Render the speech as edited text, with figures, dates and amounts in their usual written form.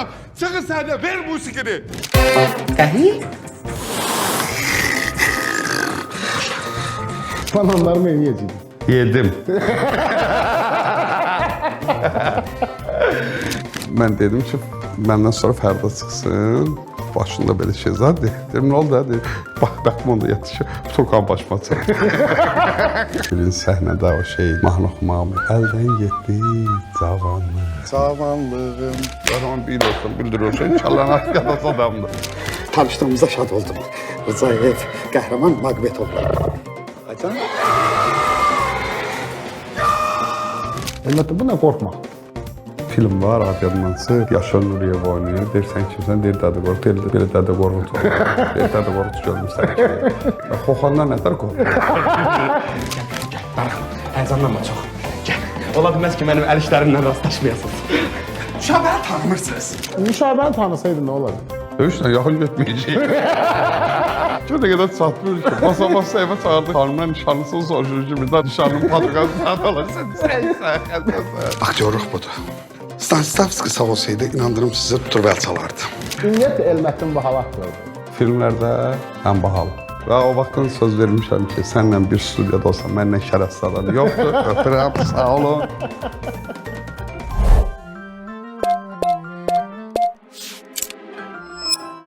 adam. Çıkın sahne, ver musikini. Bananlar mı yiyeceğim? Yedim. Ben dedim ki benden sonra Ferda çıksın. Başında böyle şey zaten. Dedim ne oldu hadi. Bak onda yatışıyor. Tokan başıma çıktı. Birinci səhnədə o şey mahnı oxumağım. Əldən getdi cavanlıq. Cavanlığım. Ben onu biliyorsun, bildiriyorsun. Çalanat yadası adamdır. Tanıştığımıza şad oldum. Rızaev, qəhrəman Maqbetov. Acan? Elbette bu ne korkmak? Film var, adamdan çıx. Yaşar Nuriyev oynayır. Dersən ki, sən deyir Dədə Qorqud, deyir belə Dədə Qorqud olur. Deyir Dədə Qorqud görmüşsən ki. Xoxandan nətər qorxur? Həyəcanlanma çox. Gəl. Ola bilməz ki, mənim əl işlərimlə rastlaşmayasınız. Şabəli tanımırsınız. Müşahibəni tanısaydın ne olardı? Döyüşlə yaxın getməyəcək. Şurada qədər çatmıyor ki. Basa evə çağırdı. Xanımdan nişanlısını soruşur ki, birdən nişanlının patıqası saat alırsan. Sən. Aktyorluq budur. Stanislavski sağ olsaydı inandırım sizi turvel çalardı. Ümumiyyətlə Elmətin bu halaq gördü. Filmlərdə ən bahalı. Və o vaxtdan söz vermişəm ki, sənlə bir studiyada olsam, mənlə şərəfsiz adam yoxdur. Öpürəm, sağ olun.